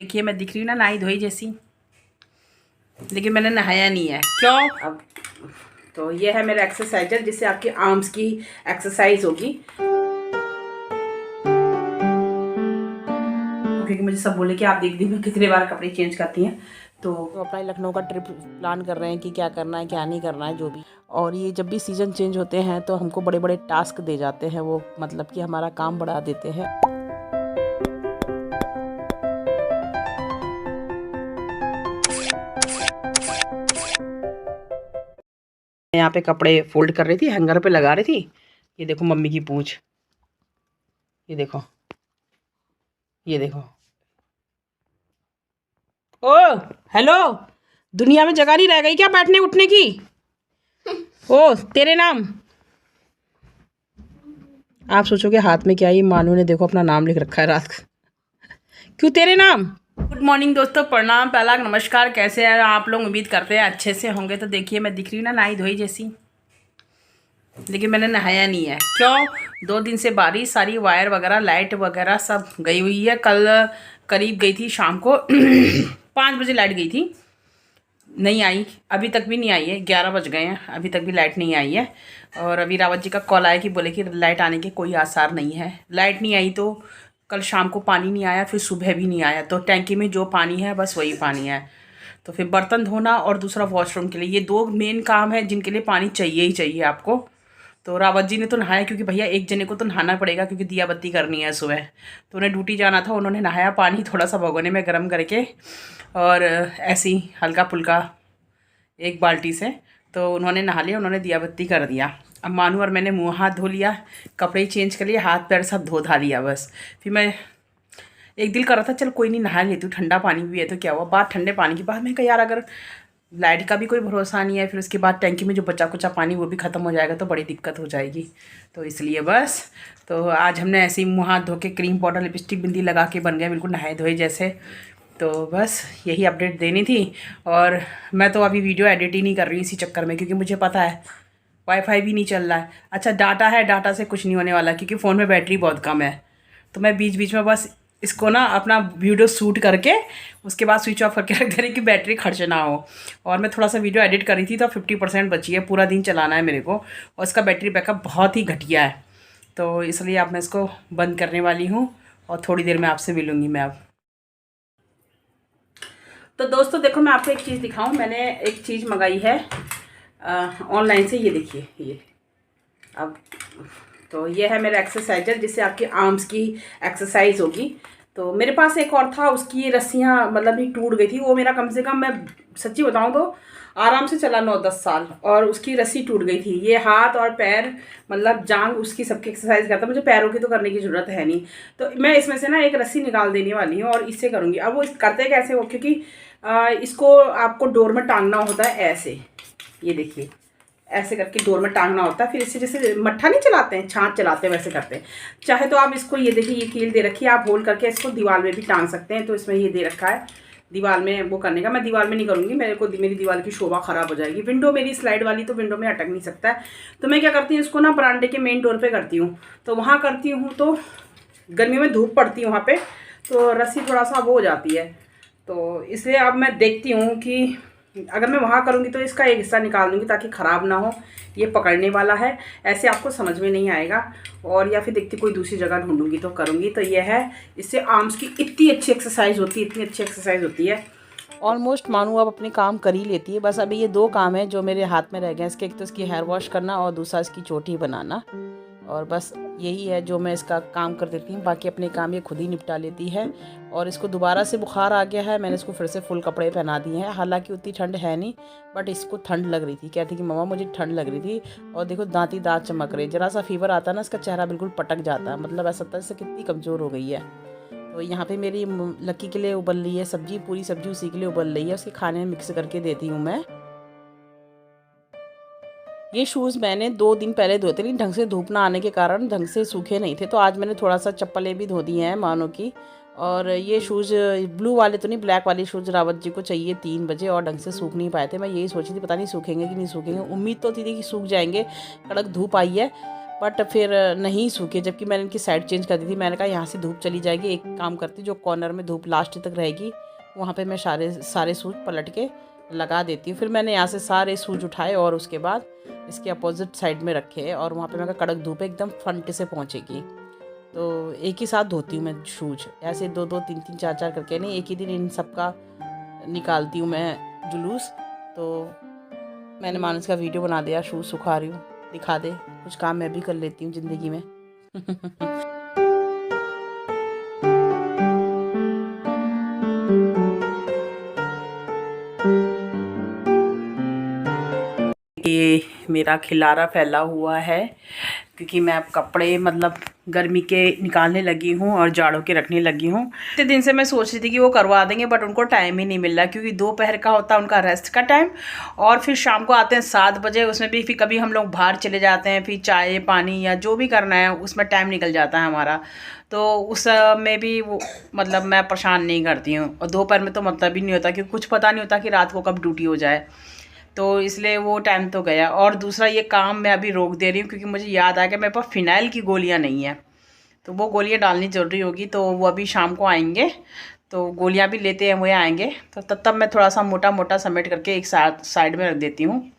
देखिए मैं दिख रही हूँ ना नहाई धोई जैसी, लेकिन मैंने नहाया नहीं है। क्यों? अब तो ये है मेरा एक्सरसाइजर जिससे आपके आर्म्स की एक्सरसाइज होगी, क्योंकि मुझे सब बोले कि आप देख दिन में कितने बार कपड़े चेंज करती हैं। तो अपना लखनऊ का ट्रिप प्लान कर रहे हैं कि क्या करना है क्या नहीं करना है जो भी। और ये जब भी सीज़न चेंज होते हैं तो हमको बड़े बड़े टास्क दे जाते हैं, वो मतलब कि हमारा काम बढ़ा देते हैं। यहाँ पे कपड़े फोल्ड कर रही थी, हैंगर पे लगा रही थी। ये देखो मम्मी की पूंछ, ये देखो, ये देखो। ओ हेलो, दुनिया में जगह नहीं रह गई क्या बैठने उठने की? ओ तेरे नाम, आप सोचोगे हाथ में क्या, ये मानू ने देखो अपना नाम लिख रखा है रात का। क्यों तेरे नाम? गुड मॉर्निंग दोस्तों, प्रणाम, पहला नमस्कार। कैसे हैं आप लोग? उम्मीद करते हैं अच्छे से होंगे। तो देखिए मैं दिख रही हूँ ना नहाई धोई जैसी, लेकिन मैंने नहाया नहीं है। क्यों? 2 दिन से बारिश, सारी वायर वगैरह लाइट वगैरह सब गई हुई है। कल करीब गई थी शाम को 5 बजे लाइट गई थी, नहीं आई, अभी तक भी नहीं आई है। 11 बज गए हैं, अभी तक भी लाइट नहीं आई है। और अभी रावत जी का कॉल आया कि बोले कि लाइट आने के कोई आसार नहीं है। लाइट नहीं आई तो कल शाम को पानी नहीं आया, फिर सुबह भी नहीं आया। तो टैंकी में जो पानी है बस वही पानी है। तो फिर बर्तन धोना और दूसरा वॉशरूम के लिए, ये 2 मेन काम है जिनके लिए पानी चाहिए ही चाहिए आपको। तो रावत जी ने तो नहाया, क्योंकि भैया एक जने को तो नहाना पड़ेगा, क्योंकि दिया बत्ती करनी है सुबह। तो उन्हें ड्यूटी जाना था, उन्होंने नहाया, पानी थोड़ा सा भगोने में गर्म करके और ऐसे ही हल्का फुल्का 1 बाल्टी से तो उन्होंने नहा लिया, उन्होंने दिया बत्ती कर दिया। अब मानू और मैंने मुँह हाथ धो लिया, कपड़े चेंज कर लिए, हाथ पैर सब धो धा लिया बस। फिर मैं एक दिल कर रहा था चल कोई नहीं नहा लेती हूँ, ठंडा पानी भी है तो क्या हुआ। बात ठंडे पानी की बात, मैं कहा यार अगर लाइट का भी कोई भरोसा नहीं है, फिर उसके बाद टैंकी में जो बचा कुचा पानी वो भी ख़त्म हो जाएगा तो बड़ी दिक्कत हो जाएगी। तो इसलिए बस, तो आज हमने ऐसे ही मुँह हाथ धो के क्रीम पाउडर लिपस्टिक बिंदी लगा के बन गए बिल्कुल नहाए धोए जैसे। तो बस यही अपडेट देनी थी। और मैं तो अभी वीडियो एडिट ही नहीं कर रही इसी चक्कर में, क्योंकि मुझे पता है वाईफाई भी नहीं चल रहा है। अच्छा डाटा है, डाटा से कुछ नहीं होने वाला, क्योंकि फ़ोन में बैटरी बहुत कम है। तो मैं बीच बीच में बस इसको ना अपना वीडियो शूट करके उसके बाद स्विच ऑफ करके रख दे रही कि बैटरी खर्च ना हो। और मैं थोड़ा सा वीडियो एडिट करी थी तो 50% बची है, पूरा दिन चलाना है मेरे को, और इसका बैटरी बैकअप बहुत ही घटिया है। तो इसलिए अब मैं इसको बंद करने वाली हूँ और थोड़ी देर में आपसे मिलूँगी मैं अब। तो दोस्तों देखो मैं आपको एक चीज़ दिखाऊं, मैंने एक चीज़ मंगाई है ऑनलाइन से। ये देखिए, ये अब तो ये है मेरा एक्सरसाइजर जिससे आपके आर्म्स की एक्सरसाइज होगी। तो मेरे पास एक और था, उसकी रस्सियाँ मतलब ही टूट गई थी। वो मेरा कम से कम, मैं सच्ची बताऊं तो आराम से चला 9-10 साल, और उसकी रस्सी टूट गई थी। ये हाथ और पैर मतलब जांग उसकी सबकी एक्सरसाइज करता, मुझे पैरों की तो करने की ज़रूरत है नहीं। तो मैं इसमें से ना एक रस्सी निकाल देने वाली हूँ और इससे करूँगी। अब वो करते कैसे हो, क्योंकि इसको आपको डोर में टांगना होता है ऐसे, ये देखिए ऐसे करके डोर में टांगना होता है। फिर इससे जैसे मट्ठा नहीं चलाते हैं, छाछ चलाते हैं, वैसे करते हैं। चाहे तो आप इसको, ये देखिए ये कील दे रखी है, आप होल करके इसको दीवार में भी टांग सकते हैं। तो इसमें ये दे रखा है दीवार में वो करने का। मैं दीवार में नहीं करूँगी, मेरे को मेरी दीवार की शोभा ख़राब हो जाएगी। विंडो मेरी स्लाइड वाली, तो विंडो में अटक नहीं सकता है। तो मैं क्या करती हूँ, इसको ना बरामदे के मेन डोर पर करती हूँ। तो वहाँ करती हूँ तो गर्मियों में धूप पड़ती है वहाँ पर, तो रस्सी थोड़ा सा वो हो जाती है। तो इसलिए अब मैं देखती हूँ कि अगर मैं वहाँ करूँगी तो इसका एक हिस्सा निकाल दूँगी ताकि ख़राब ना हो। ये पकड़ने वाला है, ऐसे आपको समझ में नहीं आएगा। और या फिर देखती कोई दूसरी जगह ढूंढूंगी तो करूँगी। तो ये है, इससे आर्म्स की इतनी अच्छी एक्सरसाइज होती है, इतनी अच्छी एक्सरसाइज होती है। ऑलमोस्ट मानू अब अपने काम कर ही लेती है। बस अभी ये 2 काम है जो मेरे हाथ में रह गए। इसके एक तो इसकी हेयर वॉश करना और दूसरा इसकी चोटी बनाना, और बस यही है जो मैं इसका काम कर देती हूँ। बाकी अपने काम ये खुद ही निपटा लेती है। और इसको दोबारा से बुखार आ गया है, मैंने इसको फिर से फुल कपड़े पहना दिए हैं। हालांकि उतनी ठंड है नहीं, बट इसको ठंड लग रही थी। कहती कि मम्मा मुझे ठंड लग रही थी। और देखो दांती दांत चमक रहे, जरा सा फीवर आता है ना इसका चेहरा बिल्कुल पटक जाता है, मतलब ऐसा लगता है इससे कितनी कमज़ोर हो गई है। तो यहाँ पे मेरी लक्की के लिए उबल रही है सब्जी, पूरी सब्जी उसी के लिए उबल रही है, उसके खाने में मिक्स करके देती हूँ मैं। ये शूज़ मैंने 2 दिन पहले धोए थे, लेकिन ढंग से धूप ना आने के कारण ढंग से सूखे नहीं थे। तो आज मैंने थोड़ा सा चप्पलें भी धो दी हैं मानो की। और ये शूज़ ब्लू वाले तो नहीं, ब्लैक वाले शूज़ रावत जी को चाहिए 3 बजे, और ढंग से सूख नहीं पाए थे। मैं यही सोची थी पता नहीं सूखेंगे कि नहीं सूखेंगे। उम्मीद तो थी कि सूख जाएंगे, कड़क धूप आई है, बट फिर नहीं सूखे, जबकि मैंने इनकी साइड चेंज कर दी थी। मैंने कहा यहाँ से धूप चली जाएगी, एक काम करती जो कॉर्नर में धूप लास्ट तक रहेगी वहाँ पे मैं सारे सूज पलट के लगा देती हूँ। फिर मैंने यहाँ से सारे सूज उठाए और उसके बाद इसके अपोजिट साइड में रखे और वहाँ पे मैं कड़क धूप एकदम फ्रंट से पहुँचेगी। तो एक ही साथ धोती हूँ मैं शूज, ऐसे 2-2 3-3 4-4 करके नहीं, एक ही दिन इन सब का निकालती हूँ मैं जुलूस। तो मैंने मानस का वीडियो बना दिया, शूज सुखा रही हूँ, दिखा दे, कुछ काम मैं भी कर लेती हूँ ज़िंदगी में। ये मेरा खिलारा फैला हुआ है क्योंकि मैं अब कपड़े मतलब गर्मी के निकालने लगी हूँ और जाड़ों के रखने लगी हूँ। इतने दिन से मैं सोच रही थी कि वो करवा देंगे, बट उनको टाइम ही नहीं मिल रहा क्योंकि दोपहर का होता है उनका रेस्ट का टाइम और फिर शाम को आते हैं 7 बजे। उसमें भी फिर कभी हम लोग बाहर चले जाते हैं, फिर चाय पानी या जो भी करना है उसमें टाइम निकल जाता है हमारा। तो उस में भी वो मतलब मैं परेशान नहीं करती हूँ और दोपहर में तो मतलब ही नहीं होता क्योंकि कुछ पता नहीं होता कि रात को कब ड्यूटी हो जाए, तो इसलिए वो टाइम तो गया। और दूसरा ये काम मैं अभी रोक दे रही हूँ क्योंकि मुझे याद आ गया मेरे पास फ़िनाइल की गोलियाँ नहीं है, तो वो गोलियाँ डालनी ज़रूरी होगी। तो वो अभी शाम को आएंगे तो गोलियाँ भी लेते हैं, वो आएंगे तो तब मैं थोड़ा सा मोटा मोटा समेट करके एक साइड में रख देती हूँ,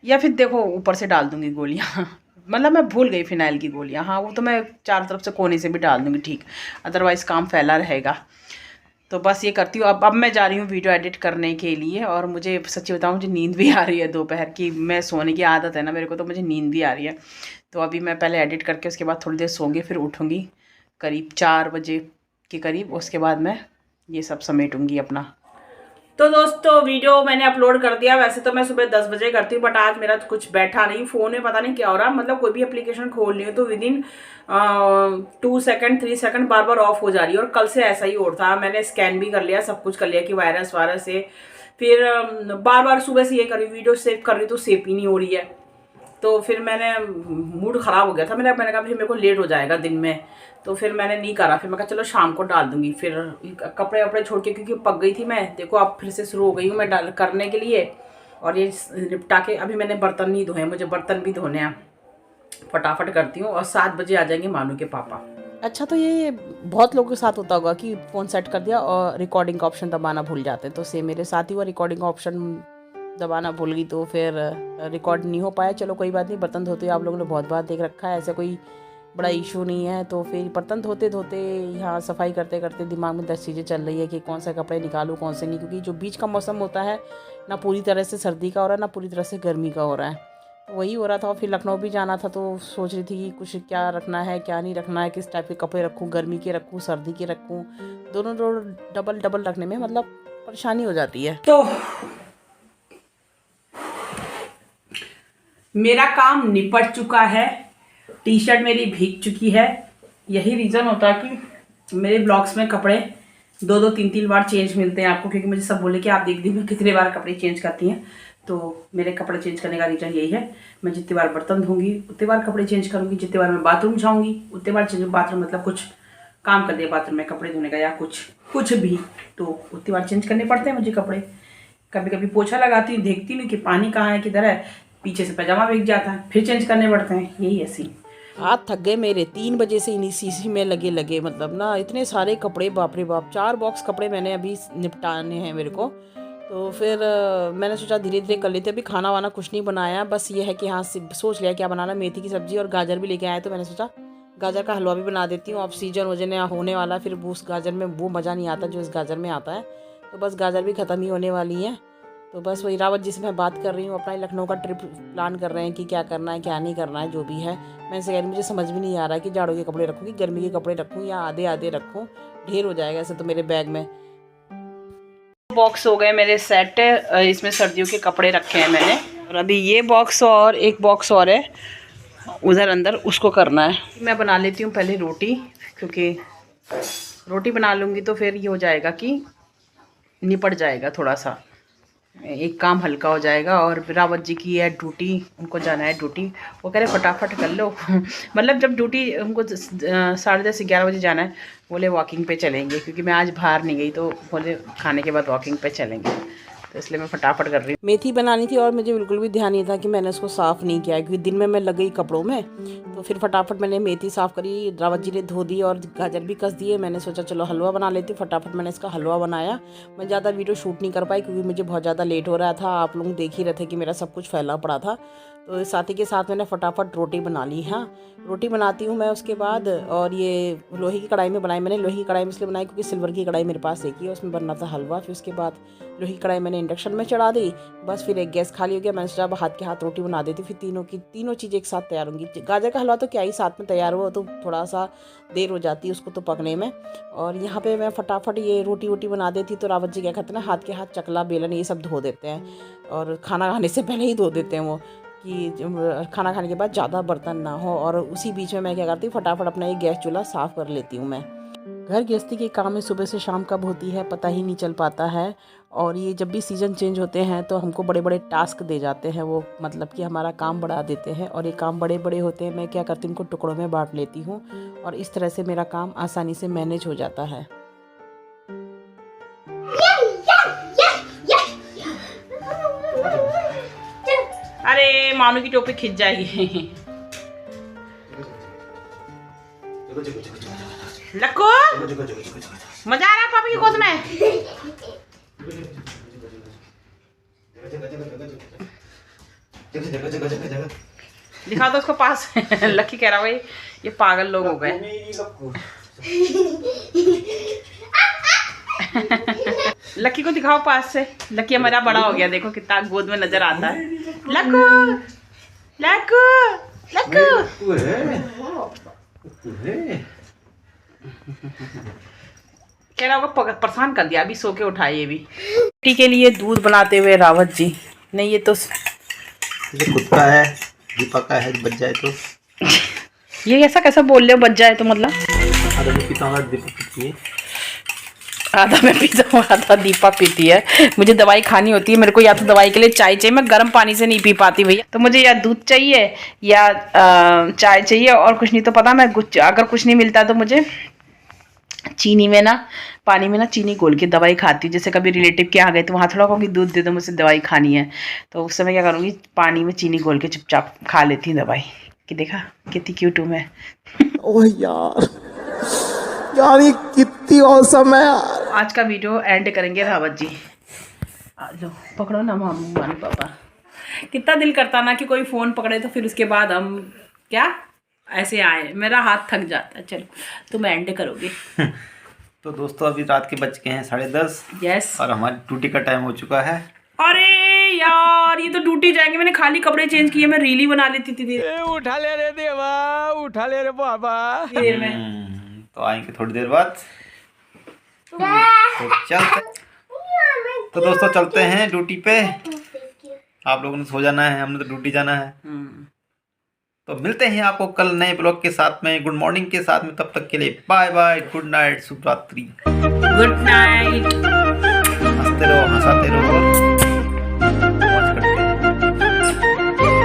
या फिर देखो ऊपर से डाल दूँगी गोलियाँ। मतलब मैं भूल गई फ़िनाइल की गोलियाँ, हाँ वो तो मैं चारों तरफ से कोने से भी डाल दूँगी, ठीक, अदरवाइज़ काम फैला रहेगा। तो बस ये करती हूँ। अब मैं जा रही हूँ वीडियो एडिट करने के लिए और मुझे सच्ची बताऊँ मुझे नींद भी आ रही है दोपहर की। मैं सोने की आदत है ना मेरे को, तो मुझे नींद भी आ रही है। तो अभी मैं पहले एडिट करके उसके बाद थोड़ी देर सोऊंगी, फिर उठूँगी करीब 4 बजे के करीब, उसके बाद मैं ये सब समेटूँगी अपना। तो दोस्तों वीडियो मैंने अपलोड कर दिया। वैसे तो मैं सुबह 10 बजे करती हूँ, बट आज मेरा कुछ बैठा नहीं, फ़ोन में पता नहीं क्या हो रहा। मतलब कोई भी एप्लीकेशन खोल रही हूँ तो within 2 second 3 second bar bar of हो जा रही है। और कल से ऐसा ही हो रहा था, मैंने स्कैन भी कर लिया, सब कुछ कर लिया कि वायरस है। फिर बार बार सुबह से ये कर रही हूँ, वीडियो सेव कर रही हूँ तो सेव ही नहीं हो रही है। तो फिर मैंने मूड ख़राब हो गया था मेरा, मैंने कहा फिर मेरे को लेट हो जाएगा दिन में, तो फिर मैंने नहीं करा। फिर मैं कहा चलो शाम को डाल दूँगी। फिर कपड़े वपड़े छोड़ के क्योंकि पक गई थी मैं, देखो अब फिर से शुरू हो गई हूँ मैं डाल करने के लिए। और ये निपटा के अभी मैंने बर्तन नहीं धोए, मुझे बर्तन भी धोने हैं, फटाफट करती हूँ। और 7 बजे आ जाएंगे मानू के पापा। अच्छा, तो ये बहुत लोगों के साथ होता होगा कि फ़ोन सेट कर दिया और रिकॉर्डिंग का ऑप्शन दबाना भूल जाते हैं, तो सेम मेरे साथ ही हुआ, रिकॉर्डिंग का ऑप्शन दबाना भूल गई तो फिर रिकॉर्ड नहीं हो पाया। चलो कोई बात नहीं, बर्तन धोते आप लोगों ने बहुत बार देख रखा है, ऐसा कोई बड़ा इशू नहीं है। तो फिर बर्तन धोते धोते यहाँ सफाई करते करते दिमाग में 10 चीज़ें चल रही है कि कौन सा कपड़े निकालूँ कौन से नहीं, क्योंकि जो बीच का मौसम होता है ना पूरी तरह से सर्दी का हो रहा है ना पूरी तरह से गर्मी का हो रहा है, तो वही हो रहा था। और फिर लखनऊ भी जाना था तो सोच रही थी कि कुछ क्या रखना है क्या नहीं रखना है, किस टाइप के कपड़े रखूँ, गर्मी के रखूँ सर्दी के रखूँ, दोनों डबल डबल रखने में मतलब परेशानी हो जाती है। तो मेरा काम निपट चुका है, टी शर्ट मेरी भीग चुकी है। यही रीज़न होता है कि मेरे ब्लॉग्स में कपड़े 2-2 3-3 बार चेंज मिलते हैं आपको, क्योंकि मुझे सब बोले कि आप देख दी मैं कितने बार कपड़े चेंज करती हैं। तो मेरे कपड़े चेंज करने का रीज़न यही है, मैं जितनी बार बर्तन धोंगी उतनी बार कपड़े चेंज करूँगी, जितनी बार मैं बाथरूम जाऊँगी उतनी बार चेंज, बाथरूम मतलब कुछ काम कर दिया बाथरूम में कपड़े धोने का या कुछ भी, तो उतनी बार चेंज करने पड़ते हैं मुझे कपड़े। कभी कभी पोछा लगाती हूँ, देखती हूँ कि पानी कहाँ है किधर है, पीछे से पैजामा भीग जाता है, फिर चेंज करने पड़ते हैं, यही ऐसी। हाथ थक गए मेरे, 3 बजे से इन्हीं सीसी में लगे मतलब ना इतने सारे कपड़े, बाप रे बाप, 4 बॉक्स कपड़े मैंने अभी निपटाने हैं मेरे को। तो फिर मैंने सोचा धीरे धीरे कर लेते। अभी खाना वाना कुछ नहीं बनाया, बस ये है कि हाँ सोच लिया क्या बनाना, मेथी की सब्ज़ी और गाजर भी लेके आए, तो मैंने सोचा गाजर का हलवा भी बना देती हूँ। अब सीजन होने वाला, फिर उस गाजर में वो मज़ा नहीं आता जो इस गाजर में आता है, तो बस गाजर भी ख़त्म ही होने वाली है। तो बस वही रावत जी से मैं बात कर रही हूँ, अपना लखनऊ का ट्रिप प्लान कर रहे हैं कि क्या करना है क्या नहीं करना है, जो भी है। मैं से कह रही मुझे समझ भी नहीं आ रहा है कि जाड़ों के कपड़े रखूँ कि गर्मी के कपड़े रखूँ या आधे आधे रखूँ, ढेर हो जाएगा ऐसे तो मेरे बैग में। बॉक्स हो गए मेरे सेट, इसमें सर्दियों के कपड़े रखे हैं मैंने, और अभी ये बॉक्स और एक बॉक्स और है उधर अंदर, उसको करना है। मैं बना लेती हूँ पहले रोटी, क्योंकि रोटी बना लूँगी तो फिर ये हो जाएगा कि निपट जाएगा, थोड़ा सा एक काम हल्का हो जाएगा। और रावत जी की है ड्यूटी, उनको जाना है ड्यूटी, वो कह रहे फटाफट कर लो। मतलब जब ड्यूटी उनको 10:30 से 11 बजे जाना है, बोले वॉकिंग पे चलेंगे, क्योंकि मैं आज बाहर नहीं गई तो बोले खाने के बाद वॉकिंग पे चलेंगे। तो इसलिए मैं फटाफट कर रही हूँ। मेथी बनानी थी और मुझे बिल्कुल भी ध्यान नहीं था कि मैंने उसको साफ़ नहीं किया, क्योंकि दिन में मैं लग गई कपड़ों में। तो फिर फटाफट मैंने मेथी साफ़ करी, रावत जी ने धो दी और गाजर भी कस दिए। मैंने सोचा चलो हलवा बना लेती हूँ। फटाफट मैंने इसका हलवा बनाया। मैं ज़्यादा वीडियो शूट नहीं कर पाई क्योंकि मुझे बहुत ज़्यादा लेट हो रहा था। आप लोग देख ही रहे थे कि मेरा सब कुछ फैला पड़ा था। तो साथ ही के साथ मैंने फटाफट रोटी बना ली। हाँ, रोटी बनाती हूँ मैं उसके बाद। और ये लोहे की कढ़ाई में बनाई मैंने। लोहे की कढ़ाई में इसलिए बनाई क्योंकि सिल्वर की कढ़ाई मेरे पास एक ही है, उसमें बनना था हलवा। फिर उसके बाद लोहे की कढ़ाई मैंने इंडक्शन में चढ़ा दी। बस फिर एक गैस खाली हो गया। मैंने सोचा अब हाथ के हाथ रोटी बना देती, फिर तीनों चीज़ें एक साथ तैयार होंगी। गाजर का हलवा तो क्या ही साथ में तैयार हुआ, तो थोड़ा सा देर हो जाती है उसको तो पकने में। और यहाँ पे मैं फटाफट ये रोटी वोटी बना देती। तो रावत जी क्या कहते हैं ना, हाथ के हाथ चकला बेलन ये सब धो देते हैं, और खाना खाने से पहले ही धो देते हैं वो, कि खाना खाने के बाद ज़्यादा बर्तन ना हो। और उसी बीच में मैं क्या करती हूँ, फटाफट अपना ये गैस चूल्हा साफ़ कर लेती हूँ मैं। घर गृहस्थी के काम में सुबह से शाम कब होती है पता ही नहीं चल पाता है। और ये जब भी सीज़न चेंज होते हैं तो हमको बड़े बड़े टास्क दे जाते हैं, वो मतलब कि हमारा काम बढ़ा देते हैं। और ये काम बड़े बड़े होते हैं, मैं क्या करती हूँ, उनको टुकड़ों में बांट लेती हूँ, और इस तरह से मेरा काम आसानी से मैनेज हो जाता है। अरे मानू की टोपी खिंच जाएगी। लक्कू मजा आ रहा है पापा की गोद में। दिखा दो उसको पास। लक्की कह रहा भाई ये पागल लोग हो गए। लक्की को दिखाओ पास से। लक्की हमारा बड़ा हो गया, देखो कितना गोद में नजर आता है। लक्कू लक्कू लक्कू कह रहा होगा परेशान कर दिया, अभी सो के उठाए। ये भी बेटी के लिए दूध बनाते हुए रावत जी। नहीं ये तो कुत्ता है, दीपक का है, बच जाए तो। ये ऐसा कैसा बोल रहे हो, बच जाए तो मतलब? आधा मैं पीता हूँ, दीपक पीती है। आधा मैं पीता हूँ, आधा दीपा पीती है। मुझे दवाई खानी होती है, मेरे को या तो दवाई के लिए चाय चाहिए, मैं गर्म पानी से नहीं पी पाती भैया। तो मुझे या दूध चाहिए या चाय चाहिए, और कुछ नहीं तो पता मैं अगर कुछ नहीं मिलता तो मुझे चीनी में ना, पानी में ना चीनी घोल के दवाई खाती हूँ। जैसे कभी रिलेटिव के यहाँ गए तो वहाँ थोड़ा कहूँगी दूध दे दो, मुझे दवाई खानी है, तो उस समय क्या करूँगी, पानी में चीनी घोल के चुपचाप खा लेती हूँ दवाई। कि देखा कितनी क्यूट हूँ मैं। ओह यार ये कितनी औसम है यार। आज का वीडियो एंड करेंगे रावत जी। लो पकड़ो ना मामी पापा। कितना दिल करता ना कि कोई फ़ोन पकड़े तो फिर उसके बाद हम क्या ऐसे आए, मेरा हाथ थक जाता है। चलो तुम एंड करोगे। तो दोस्तों अभी रात के बज के हैं 10:30। यस। और हमारी ड्यूटी का टाइम हो चुका है। अरे यार ये तो ड्यूटी जाएंगे, मैंने खाली कपड़े चेंज किए, मैं रीली बना लेती थी। उठा ले रे देवा, उठा ले रे बाबा। देर में तो आएंगे थोड़ी देर बाद। तो चलते, तो दोस्तों चलते हैं ड्यूटी पे। आप लोगों ने सो जाना है, हमने तो ड्यूटी जाना है। तो मिलते हैं आपको कल नए ब्लॉग के साथ में, गुड मॉर्निंग के साथ में। तब तक के लिए बाय बाय, गुड नाइट, शुभ रात्रि। Good night.